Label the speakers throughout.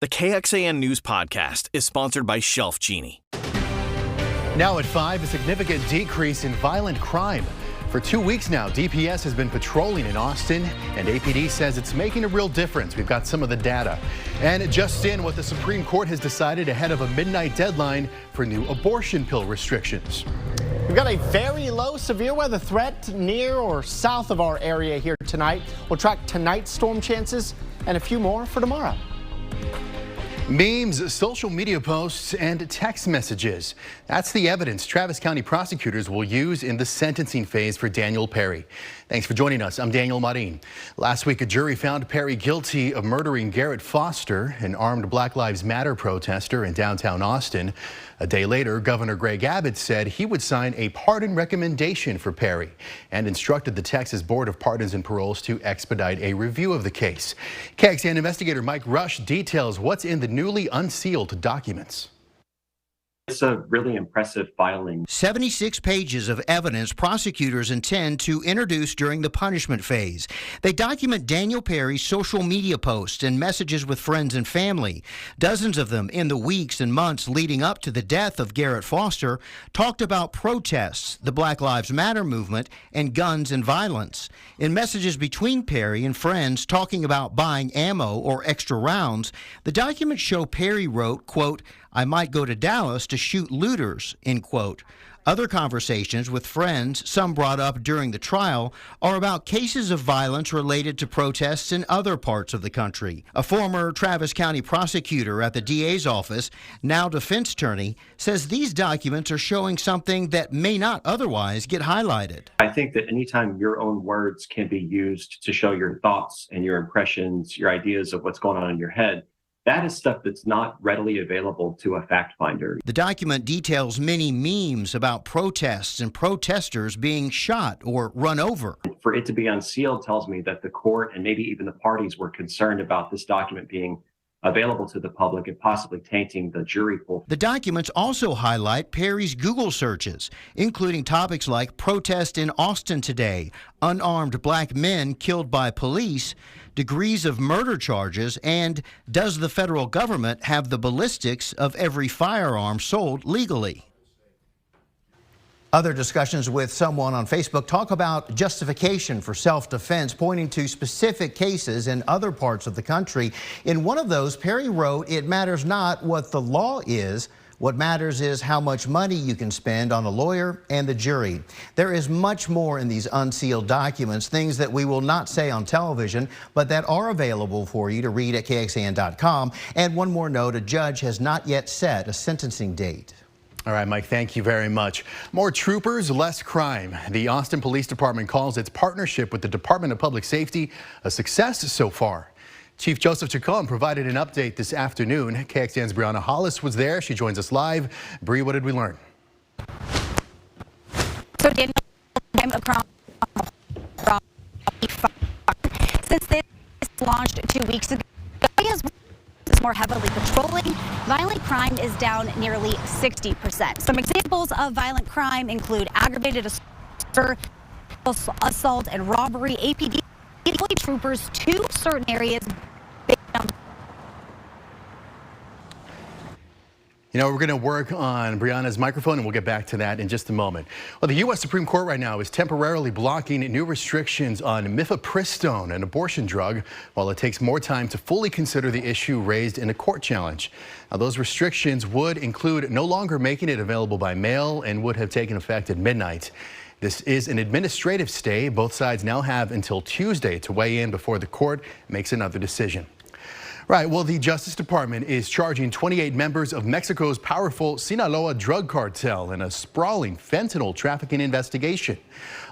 Speaker 1: The KXAN News Podcast is sponsored by Shelf Genie.
Speaker 2: Now at 5, a significant decrease in violent crime. For 2 weeks now, DPS has been patrolling in Austin, and APD says it's making a real difference. We've got some of the data. And just in, what the Supreme Court has decided ahead of a midnight deadline for new abortion pill restrictions.
Speaker 3: We've got a very low severe weather threat near or south of our area here tonight. We'll track tonight's storm chances and a few more for tomorrow.
Speaker 2: Memes, social media posts, and text messages. That's the evidence Travis County prosecutors will use in the sentencing phase for Daniel Perry. Thanks for joining us. I'm Daniel Marin. Last week, a jury found Perry guilty of murdering Garrett Foster, an armed Black Lives Matter protester in downtown Austin. A day later, Governor Greg Abbott said he would sign a pardon recommendation for Perry and instructed the Texas Board of Pardons and Paroles to expedite a review of the case. KXAN investigator Mike Rush details what's in the newly unsealed documents.
Speaker 4: It's a really impressive filing.
Speaker 5: 76 pages of evidence prosecutors intend to introduce during the punishment phase. They document Daniel Perry's social media posts and messages with friends and family. Dozens of them in the weeks and months leading up to the death of Garrett Foster talked about protests, the Black Lives Matter movement, and guns and violence. In messages between Perry and friends talking about buying ammo or extra rounds, the documents show Perry wrote, quote, "I might go to Dallas to shoot looters," end quote. Other conversations with friends, some brought up during the trial, are about cases of violence related to protests in other parts of the country. A former Travis County prosecutor at the DA's office, now defense attorney, says these documents are showing something that may not otherwise get highlighted.
Speaker 4: I think that anytime your own words can be used to show your thoughts and your impressions, your ideas of what's going on in your head, that is stuff that's not readily available to a fact finder.
Speaker 5: The document details many memes about protests and protesters being shot or run over.
Speaker 4: For it to be unsealed tells me that the court and maybe even the parties were concerned about this document being available to the public and possibly tainting the jury pool.
Speaker 5: The documents also highlight Perry's Google searches, including topics like protest in Austin today, unarmed black men killed by police, degrees of murder charges, and does the federal government have the ballistics of every firearm sold legally? Other discussions with someone on Facebook talk about justification for self-defense, pointing to specific cases in other parts of the country. In one of those, Perry wrote, "It matters not what the law is. What matters is how much money you can spend on a lawyer and the jury." There is much more in these unsealed documents, things that we will not say on television, but that are available for you to read at KXAN.com. And one more note, a judge has not yet set a sentencing date.
Speaker 2: All right, Mike, thank you very much. More troopers, less crime. The Austin Police Department calls its partnership with the Department of Public Safety a success so far. Chief Joseph Chacon provided an update this afternoon. KXAN's Brianna Hollis was there. She joins us live. Bree, what did we learn?
Speaker 6: So Daniel came across since this launched 2 weeks ago. Is more heavily patrolling. Violent crime is down nearly 60%. Some examples of violent crime include aggravated assault and robbery. APD troopers to certain areas.
Speaker 2: You know, we're going to work on Brianna's microphone, and we'll get back to that in just a moment. Well, the U.S. Supreme Court right now is temporarily blocking new restrictions on mifepristone, an abortion drug, while it takes more time to fully consider the issue raised in a court challenge. Now, those restrictions would include no longer making it available by mail and would have taken effect at midnight. This is an administrative stay. Both sides now have until Tuesday to weigh in before the court makes another decision. Right, well, the Justice Department is charging 28 members of Mexico's powerful Sinaloa drug cartel in a sprawling fentanyl trafficking investigation.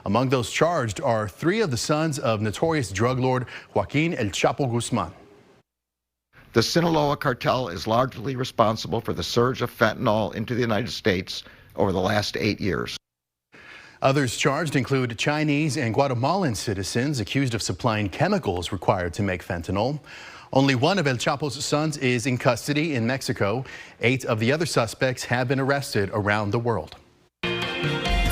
Speaker 2: Among those charged are 3 of the sons of notorious drug lord Joaquin El Chapo Guzman.
Speaker 7: The Sinaloa cartel is largely responsible for the surge of fentanyl into the United States over the last 8 years.
Speaker 2: Others charged include Chinese and Guatemalan citizens accused of supplying chemicals required to make fentanyl. Only one of El Chapo's sons is in custody in Mexico. 8 of the other suspects have been arrested around the world.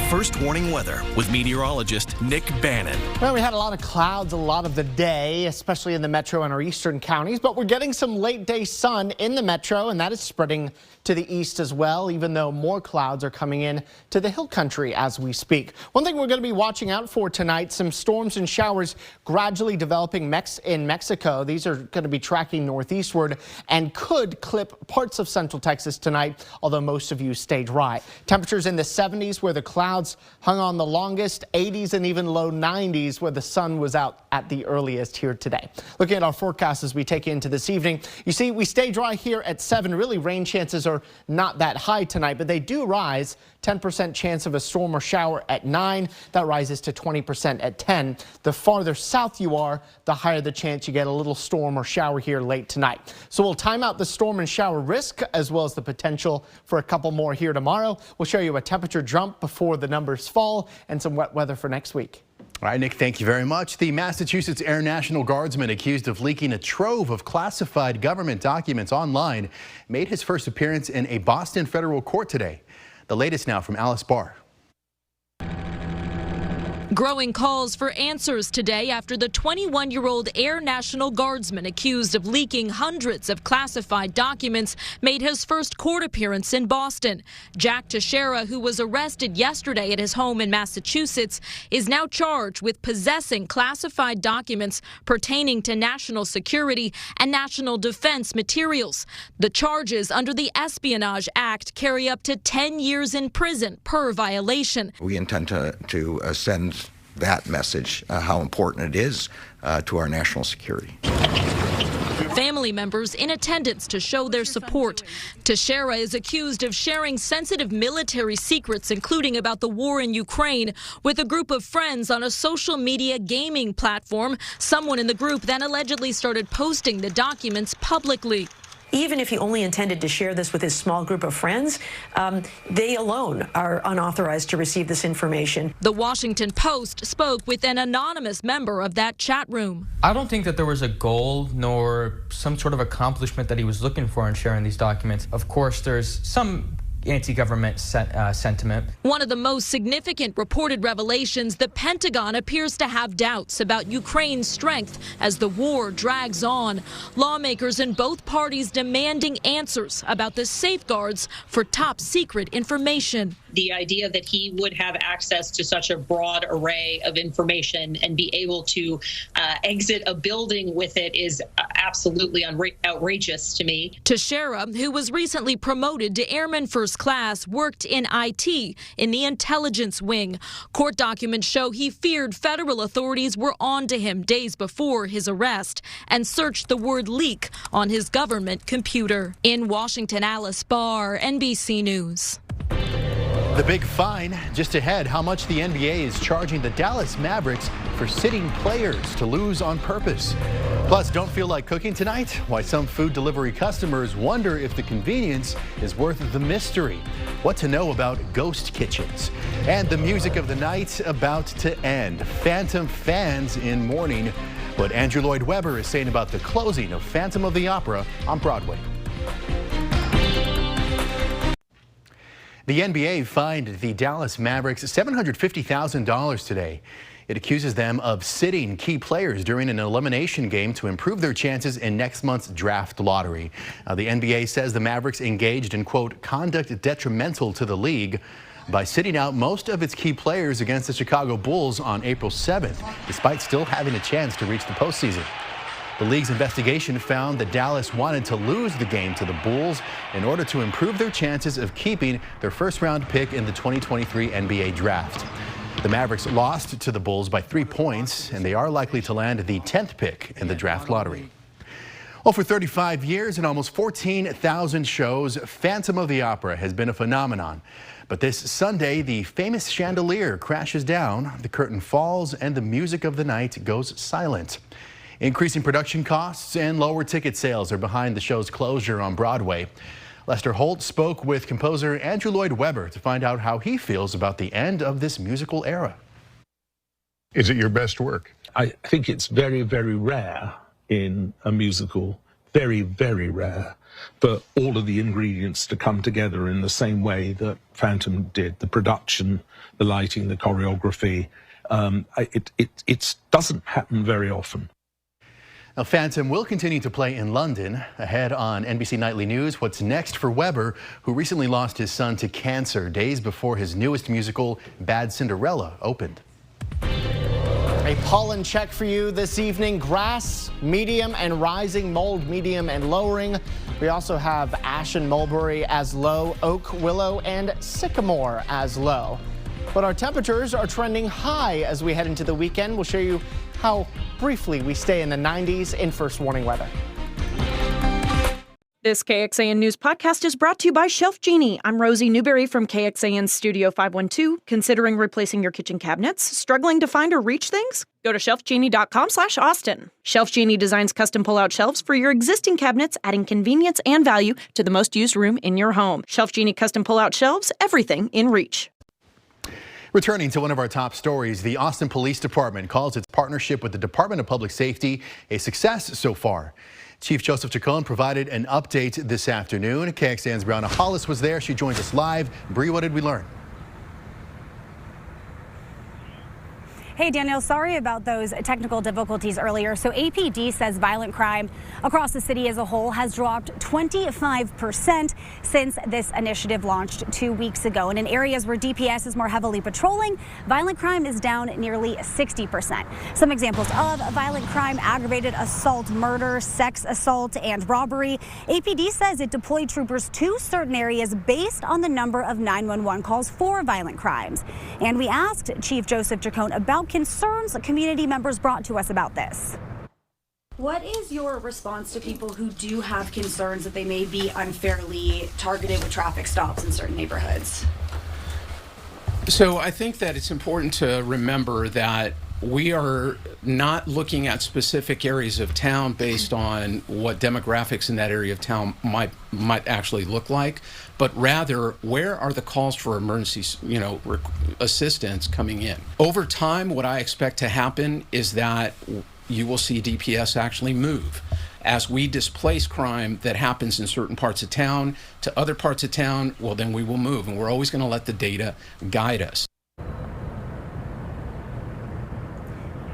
Speaker 1: First Warning Weather with meteorologist Nick Bannon.
Speaker 3: Well, we had a lot of clouds a lot of the day, especially in the metro and our eastern counties, but we're getting some late day sun in the metro, and that is spreading to the east as well, even though more clouds are coming in to the hill country as we speak. One thing we're going to be watching out for tonight, some storms and showers gradually developing in Mexico. These are going to be tracking northeastward and could clip parts of central Texas tonight, although most of you stay dry. Temperatures in the 70s where the clouds hung on the longest, 80s and even low 90s where the sun was out at the earliest here today. Looking at our forecast as we take you into this evening, you see we stay dry here at 7. Really, rain chances are not that high tonight, but they do rise. 10% chance of a storm or shower at 9. That rises to 20% at 10. The farther south you are, the higher the chance you get a little storm or shower here late tonight. So we'll time out the storm and shower risk as well as the potential for a couple more here tomorrow. We'll show you a temperature jump before the numbers fall and some wet weather for next week.
Speaker 2: All right, Nick, thank you very much. The Massachusetts Air National Guardsman accused of leaking a trove of classified government documents online made his first appearance in a Boston federal court today. The latest now from Alice Barr.
Speaker 8: Growing calls for answers today after the 21-year-old Air National Guardsman accused of leaking hundreds of classified documents made his first court appearance in Boston. Jack Teixeira, who was arrested yesterday at his home in Massachusetts, is now charged with possessing classified documents pertaining to national security and national defense materials. The charges under the Espionage Act carry up to 10 years in prison per violation.
Speaker 7: We intend to send that message, how important it is to our national security.
Speaker 8: Family members in attendance to show their support. Teixeira is accused of sharing sensitive military secrets, including about the war in Ukraine, with a group of friends on a social media gaming platform. Someone in the group then allegedly started posting the documents publicly.
Speaker 9: Even if he only intended to share this with his small group of friends, they alone are unauthorized to receive this information.
Speaker 8: The Washington Post spoke with an anonymous member of that chat room.
Speaker 10: I don't think that there was a goal nor some sort of accomplishment that he was looking for in sharing these documents. Of course, there's some anti-government sentiment.
Speaker 8: One of the most significant reported revelations, the Pentagon appears to have doubts about Ukraine's strength as the war drags on. Lawmakers in both parties demanding answers about the safeguards for top secret information.
Speaker 11: The idea that he would have access to such a broad array of information and be able to exit a building with it is absolutely outrageous to me.
Speaker 8: Teixeira, who was recently promoted to Airman First Class, worked in IT in the intelligence wing. Court documents show he feared federal authorities were on to him days before his arrest and searched the word leak on his government computer. In Washington, Alice Barr, NBC News.
Speaker 2: The big fine just ahead. How much the NBA is charging the Dallas Mavericks for sitting players to lose on purpose. Plus, don't feel like cooking tonight? Why some food delivery customers wonder if the convenience is worth the mystery. What to know about ghost kitchens. And the music of the night about to end. Phantom fans in mourning. What Andrew Lloyd Webber is saying about the closing of Phantom of the Opera on Broadway. The NBA fined the Dallas Mavericks $750,000 today. It accuses them of sitting key players during an elimination game to improve their chances in next month's draft lottery. The NBA says the Mavericks engaged in, quote, conduct detrimental to the league by sitting out most of its key players against the Chicago Bulls on April 7th, despite still having a chance to reach the postseason. The league's investigation found that Dallas wanted to lose the game to the Bulls in order to improve their chances of keeping their first-round pick in the 2023 NBA draft. The Mavericks lost to the Bulls by 3 points, and they are likely to land the 10th pick in the draft lottery. Well, for 35 years and almost 14,000 shows, Phantom of the Opera has been a phenomenon. But this Sunday, the famous chandelier crashes down, the curtain falls, and the music of the night goes silent. Increasing production costs and lower ticket sales are behind the show's closure on Broadway. Lester Holt spoke with composer Andrew Lloyd Webber to find out how he feels about the end of this musical era.
Speaker 12: Is it your best work?
Speaker 13: I think it's very, very rare in a musical
Speaker 12: very, very rare for all of the ingredients to come together in the same way that Phantom did. The production, the lighting, the choreography. It doesn't happen very often.
Speaker 2: Now, Phantom will continue to play in London. Ahead on NBC Nightly News, what's next for Weber, who recently lost his son to cancer days before his newest musical, Bad Cinderella, opened.
Speaker 3: A pollen check for you this evening. Grass, medium and rising. Mold, medium and lowering. We also have ash and mulberry as low. Oak, willow, and sycamore as low. But our temperatures are trending high as we head into the weekend. We'll show you how briefly we stay in the 90s in First Warning weather.
Speaker 13: This KXAN News podcast is brought to you by Shelf Genie. I'm Rosie Newberry from KXAN Studio 512. Considering replacing your kitchen cabinets? Struggling to find or reach things? Go to shelfgenie.com/Austin. Shelf Genie designs custom pull-out shelves for your existing cabinets, adding convenience and value to the most used room in your home. Shelf Genie custom pull-out shelves, everything in reach.
Speaker 2: Returning to one of our top stories, the Austin Police Department calls its partnership with the Department of Public Safety a success so far. Chief Joseph Chacon provided an update this afternoon. KXAN's Brianna Hollis was there. She joins us live. Bree, what did we learn?
Speaker 6: Hey, Daniel, sorry about those technical difficulties earlier. So APD says violent crime across the city as a whole has dropped 25% since this initiative launched 2 weeks ago. And in areas where DPS is more heavily patrolling, violent crime is down nearly 60%. Some examples of violent crime: aggravated assault, murder, sex assault, and robbery. APD says it deployed troopers to certain areas based on the number of 911 calls for violent crimes. And we asked Chief Joseph Chacon about concerns community members brought to us about this. What is your response to people who do have concerns that they may be unfairly targeted with traffic stops in certain neighborhoods?
Speaker 14: So I think that it's important to remember that we are not looking at specific areas of town based on what demographics in that area of town might actually look like, but rather where are the calls for emergency, assistance coming in. Over time, what I expect to happen is that you will see DPS actually move. As we displace crime that happens in certain parts of town to other parts of town, well, then we will move, and we're always going to let the data guide us.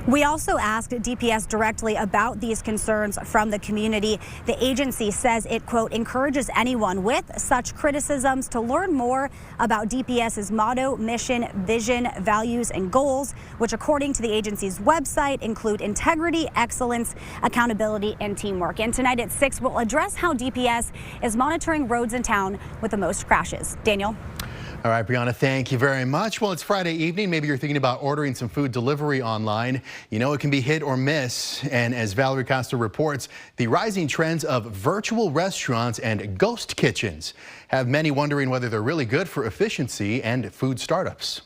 Speaker 6: We also asked DPS directly about these concerns from the community. The agency says it, quote, encourages anyone with such criticisms to learn more about DPS's motto, mission, vision, values, and goals, which according to the agency's website include integrity, excellence, accountability, and teamwork. And tonight at 6, we'll address how DPS is monitoring roads in town with the most crashes. Daniel?
Speaker 2: All right, Brianna, thank you very much. Well, it's Friday evening. Maybe you're thinking about ordering some food delivery online. You know, it can be hit or miss. And as Valerie Costa reports, the rising trends of virtual restaurants and ghost kitchens have many wondering whether they're really good for efficiency and food startups.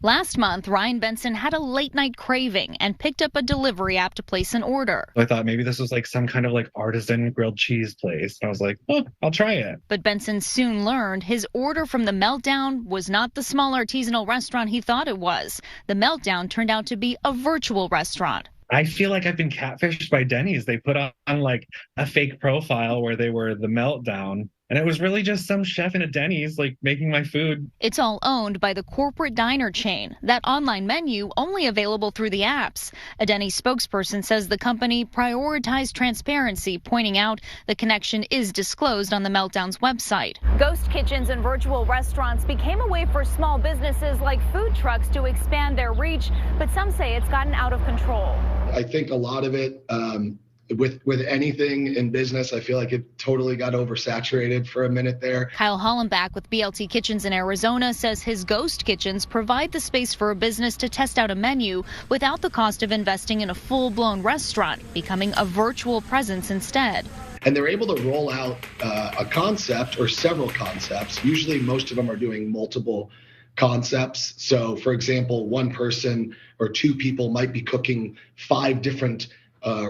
Speaker 15: Last month, Ryan Benson had a late night craving and picked up a delivery app to place an order.
Speaker 16: I thought maybe this was like some kind of like artisan grilled cheese place. And I was like, oh, I'll try it.
Speaker 15: But Benson soon learned his order from The Meltdown was not the small artisanal restaurant he thought it was. The Meltdown turned out to be a virtual restaurant.
Speaker 16: I feel like I've been catfished by Denny's. They put on like a fake profile where they were The Meltdown. And it was really just some chef in a Denny's, like, making my food.
Speaker 15: It's all owned by the corporate diner chain. That online menu only available through the apps. A Denny's spokesperson says the company prioritized transparency, pointing out the connection is disclosed on the Meltdown's website.
Speaker 17: Ghost kitchens and virtual restaurants became a way for small businesses like food trucks to expand their reach, but some say it's gotten out of control.
Speaker 18: I think a lot of it, with anything in business, I feel like it totally got oversaturated for a minute there.
Speaker 15: Kyle Hollenbach with BLT Kitchens in Arizona says his ghost kitchens provide the space for a business to test out a menu without the cost of investing in a full-blown restaurant, becoming a virtual presence instead.
Speaker 18: And they're able to roll out a concept or several concepts. Usually most of them are doing multiple concepts. So, for example, one person or two people might be cooking 5 different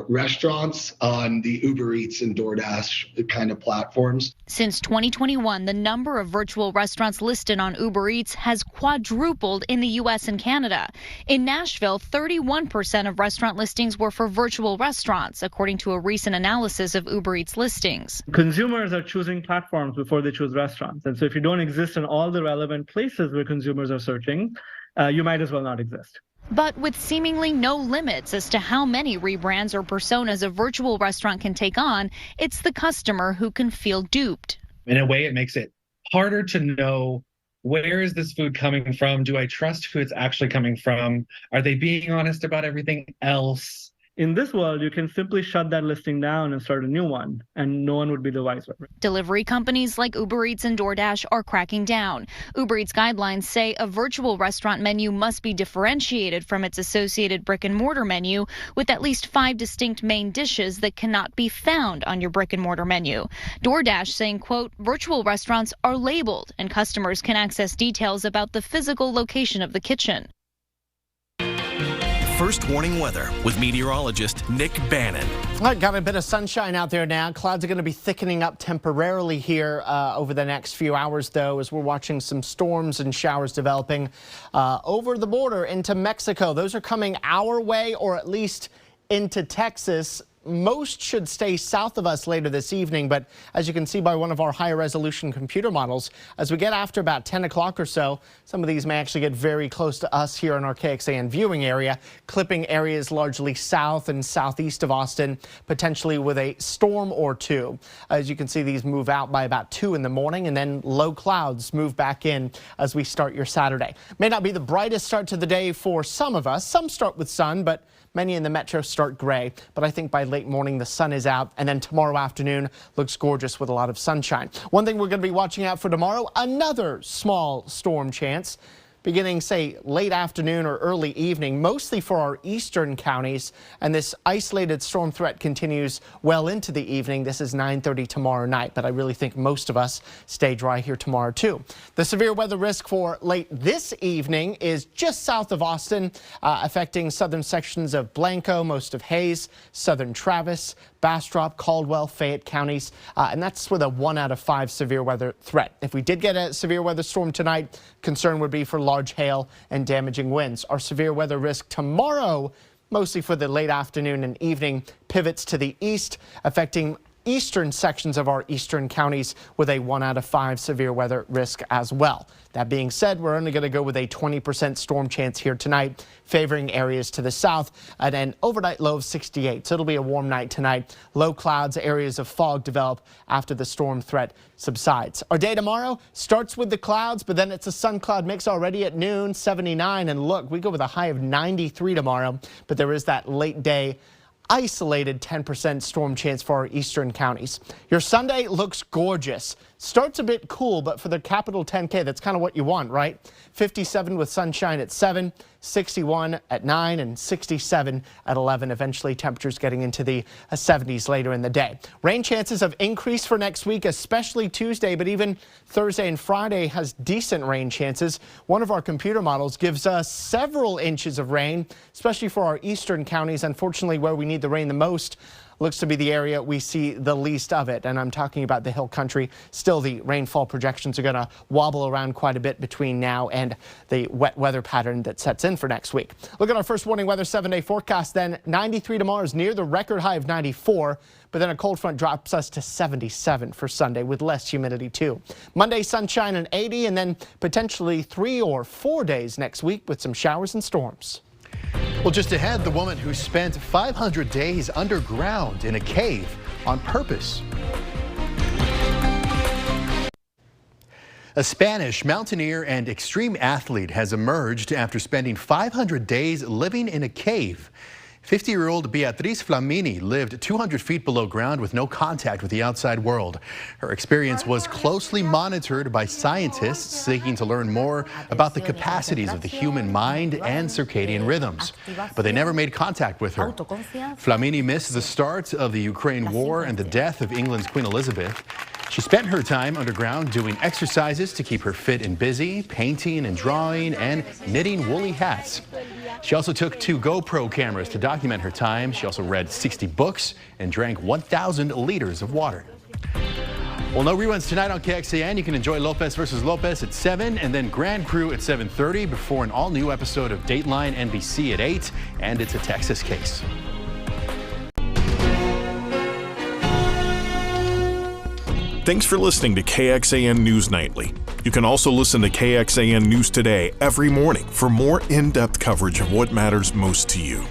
Speaker 18: restaurants on the Uber Eats and DoorDash kind of platforms.
Speaker 15: Since 2021, the number of virtual restaurants listed on Uber Eats has quadrupled in the U.S. and Canada. In Nashville, 31% of restaurant listings were for virtual restaurants, according to a recent analysis of Uber Eats listings.
Speaker 19: Consumers are choosing platforms before they choose restaurants. And so if you don't exist in all the relevant places where consumers are searching, you might as well not exist.
Speaker 15: But with seemingly no limits as to how many rebrands or personas a virtual restaurant can take on, it's the customer who can feel duped.
Speaker 16: In a way, it makes it harder to know, where is this food coming from? Do I trust who it's actually coming from? Are they being honest about everything else?
Speaker 19: In this world, you can simply shut that listing down and start a new one, and no one would be the wiser.
Speaker 15: Delivery companies like Uber Eats and DoorDash are cracking down. Uber Eats guidelines say a virtual restaurant menu must be differentiated from its associated brick-and-mortar menu with at least 5 distinct main dishes that cannot be found on your brick-and-mortar menu. DoorDash saying, quote, virtual restaurants are labeled and customers can access details about the physical location of the kitchen.
Speaker 1: First warning weather with meteorologist Nick Bannon.
Speaker 3: All right, got a bit of sunshine out there now. Clouds are going to be thickening up temporarily here over the next few hours, though, as we're watching some storms and showers developing over the border into Mexico. Those are coming our way, or at least into Texas. Most should stay south of us later this evening, but as you can see by one of our higher resolution computer models, as we get after about 10 o'clock or so, some of these may actually get very close to us here in our KXAN viewing area, clipping areas largely south and southeast of Austin, potentially with a storm or two. As you can see, these move out by about 2 in the morning, and then low clouds move back in as we start your Saturday. May not be the brightest start to the day for some of us. Some start with sun, but many in the metro start gray, but I think by late morning the sun is out, and then tomorrow afternoon looks gorgeous with a lot of sunshine. One thing we're going to be watching out for tomorrow, another small storm chance. Beginning, say, late afternoon or early evening, mostly for our eastern counties, and this isolated storm threat continues well into the evening. This is 9:30 tomorrow night, but I really think most of us stay dry here tomorrow, too. The severe weather risk for late this evening is just south of Austin, affecting southern sections of Blanco, most of Hayes, southern Travis, Bastrop, Caldwell, Fayette counties, and that's with a 1 out of 5 severe weather threat. If we did get a severe weather storm tonight, concern would be for large hail and damaging winds. Our severe weather risk tomorrow, mostly for the late afternoon and evening, pivots to the east, affecting eastern sections of our eastern counties with a 1 out of 5 severe weather risk as well. That being said, we're only going to go with a 20% storm chance here tonight, favoring areas to the south, and an overnight low of 68. So it'll be a warm night tonight. Low clouds, areas of fog develop after the storm threat subsides. Our day tomorrow starts with the clouds, but then it's a sun cloud mix already at noon, 79. And look, we go with a high of 93 tomorrow, but there is that late day isolated 10% storm chance for our eastern counties. Your Sunday looks gorgeous. Starts a bit cool, but for the capital 10K, that's kind of what you want, right? 57 with sunshine at 7, 61 at 9, and 67 at 11. Eventually, temperatures getting into the 70s later in the day. Rain chances have increased for next week, especially Tuesday, but even Thursday and Friday has decent rain chances. One of our computer models gives us several inches of rain, especially for our eastern counties. Unfortunately, where we need the rain the most looks to be the area we see the least of it, and I'm talking about the hill country. Still, the rainfall projections are going to wobble around quite a bit between now and the wet weather pattern that sets in for next week. Look at our first warning weather 7-day forecast then. 93 tomorrow is near the record high of 94, but then a cold front drops us to 77 for Sunday with less humidity too. Monday, sunshine and 80, and then potentially 3 or 4 days next week with some showers and storms.
Speaker 2: Well, just ahead, the woman who spent 500 days underground in a cave on purpose. A Spanish mountaineer and extreme athlete has emerged after spending 500 days living in a cave. 50-year-old Beatriz Flamini lived 200 feet below ground with no contact with the outside world. Her experience was closely monitored by scientists seeking to learn more about the capacities of the human mind and circadian rhythms. But they never made contact with her. Flamini missed the start of the Ukraine war and the death of England's Queen Elizabeth. She spent her time underground doing exercises to keep her fit and busy, painting and drawing and knitting woolly hats. She also took 2 GoPro cameras to document her time. She also read 60 books and drank 1,000 liters of water. Well, no reruns tonight on KXAN. You can enjoy Lopez versus Lopez at 7 and then Grand Crew at 7:30 before an all-new episode of Dateline NBC at 8, and it's a Texas case.
Speaker 20: Thanks for listening to KXAN News Nightly. You can also listen to KXAN News Today every morning for more in-depth coverage of what matters most to you.